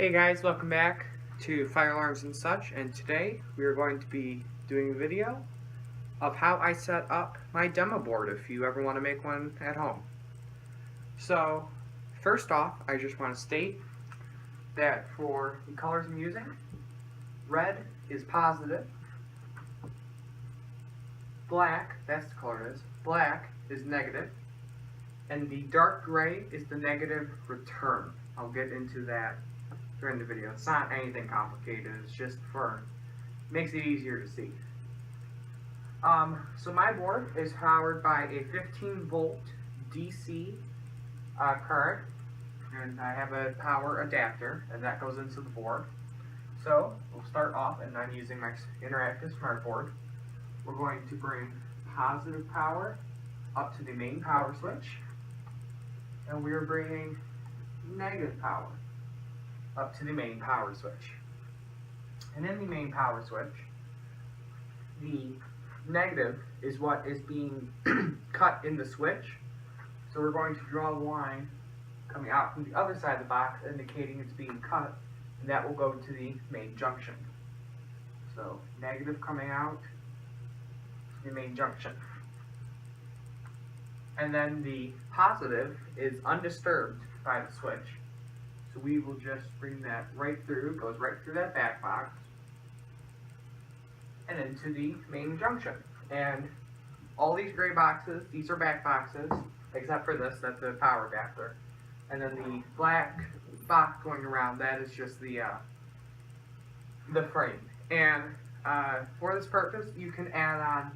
Hey guys, welcome back to Fire Alarms and Such, and today we are going to be doing a video of how I set up my demo board if you ever want to make one at home. So, first off, I just want to state that for the colors I'm using, red is positive, black, that's the color it is, black is negative, and the dark gray is the negative return. I'll get into that during the video. It's not anything complicated, it's just makes it easier to see. So my board is powered by a 15 volt DC current, and I have a power adapter, and that goes into the board. So we'll start off, and I'm using my interactive smart board. We're going to bring positive power up to the main power switch, and we are bringing negative power up to the main power switch. And in the main power switch, the negative is what is being cut in the switch. So we're going to draw a line coming out from the other side of the box indicating it's being cut, and that will go to the main junction. So negative coming out to the main junction. And then the positive is undisturbed by the switch. So we will just bring that right through, goes right through that back box, and into the main junction. And all these gray boxes, these are back boxes, except for this, that's a power adapter. And then the black box going around, that is just the frame. And for this purpose, you can add on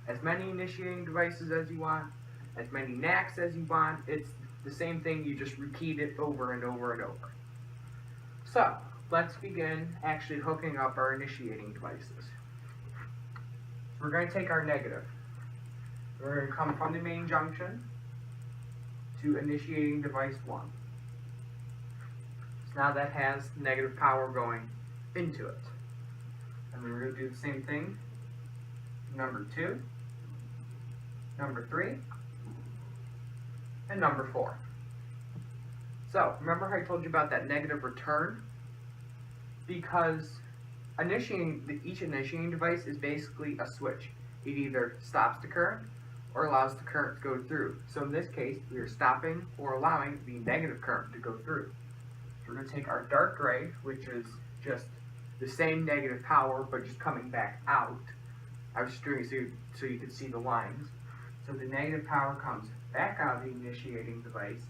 as many initiating devices as you want, as many NACs as you want. It's the same thing, you just repeat it over and over and over. So, let's begin actually hooking up our initiating devices. We're going to take our negative. We're going to come from the main junction to initiating device 1. So now that has negative power going into it. And then we're going to do the same thing, number 2, number 3, and number 4. So, remember how I told you about that negative return? Because each initiating device is basically a switch. It either stops the current or allows the current to go through. So in this case, we are stopping or allowing the negative current to go through. So we're going to take our dark gray, which is just the same negative power, but just coming back out. I was just doing it so you could see the lines. So the negative power comes back out of the initiating device,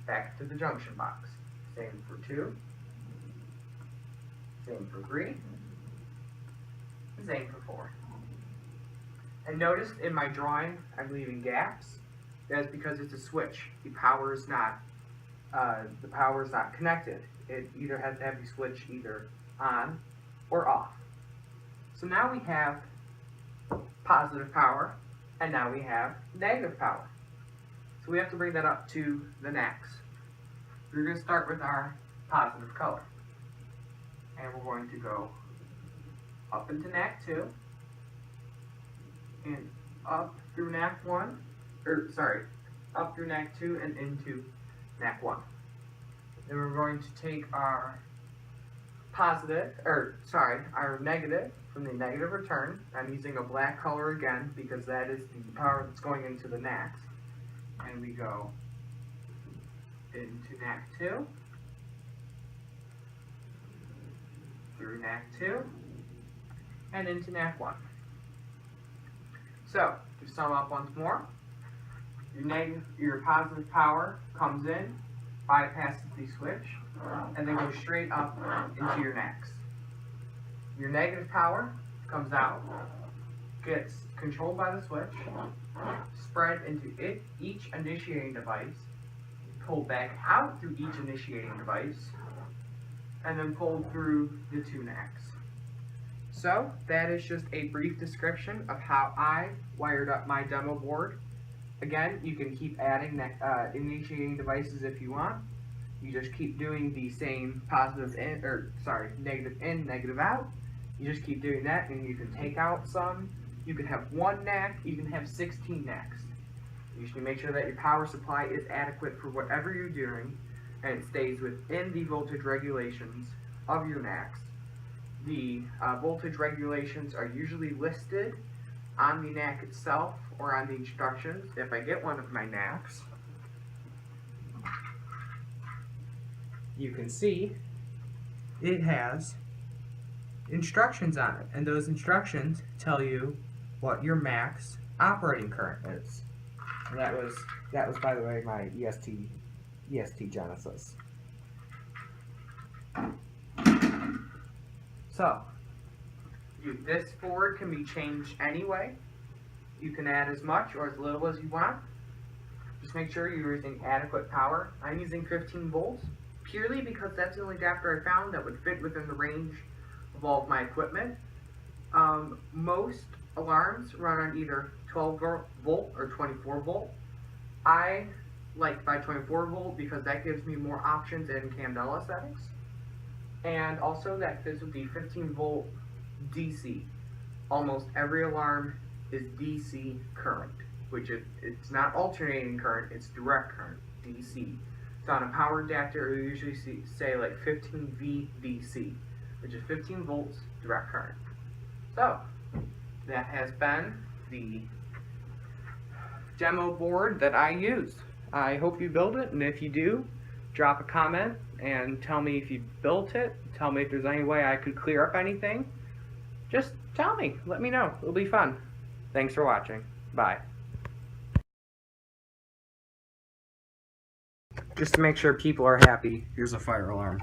back to the junction box. Same for 2, same for 3, and same for 4. And notice in my drawing, I'm leaving gaps. That's because it's a switch. The power is not connected. It either has to have the switch either on or off. So now we have positive power, and now we have negative power. So we have to bring that up to the NACs. We're going to start with our positive color. And we're going to go up into NAC 2, and up through NAC 1, up through NAC 2 and into NAC 1. Then we're going to take our our negative from the negative return. I'm using a black color again because that is the power that's going into the NACs. And we go into NAC 2, through NAC 2, and into NAC 1. So, to sum up once more, your positive power comes in, bypasses the switch, and then goes straight up into your NACs. Your negative power comes out, gets controlled by the switch, spread into each initiating device, pulled back out through each initiating device, and then pulled through the 2 NACs. So, that is just a brief description of how I wired up my demo board. Again, you can keep adding initiating devices if you want. You just keep doing the same negative in, negative out. You just keep doing that, and you can take out some. You can have 1 NAC, you can have 16 NACs. You should make sure that your power supply is adequate for whatever you're doing, and it stays within the voltage regulations of your NACS. The voltage regulations are usually listed on the NAC itself or on the instructions. If I get one of my NACs, you can see it has instructions on it, and those instructions tell you what your max operating current is. And that was by the way my EST Genesis. So this board can be changed anyway. You can add as much or as little as you want. Just make sure you're using adequate power. I'm using 15 volts purely because that's the only adapter I found that would fit within the range of all of my equipment. Most alarms run on either 12 volt or 24 volt. I like by 24 volt because that gives me more options in Candela settings. And also that fits with the 15 volt DC. Almost every alarm is DC current, which it's not alternating current, it's direct current, DC. So on a power adapter, we usually say like 15 VDC, which is 15 volts direct current. So that has been the demo board that I used. I hope you build it, and if you do, drop a comment and tell me if you built it. Tell me if there's any way I could clear up anything. Just tell me. Let me know. It'll be fun. Thanks for watching. Bye. Just to make sure people are happy, here's a fire alarm.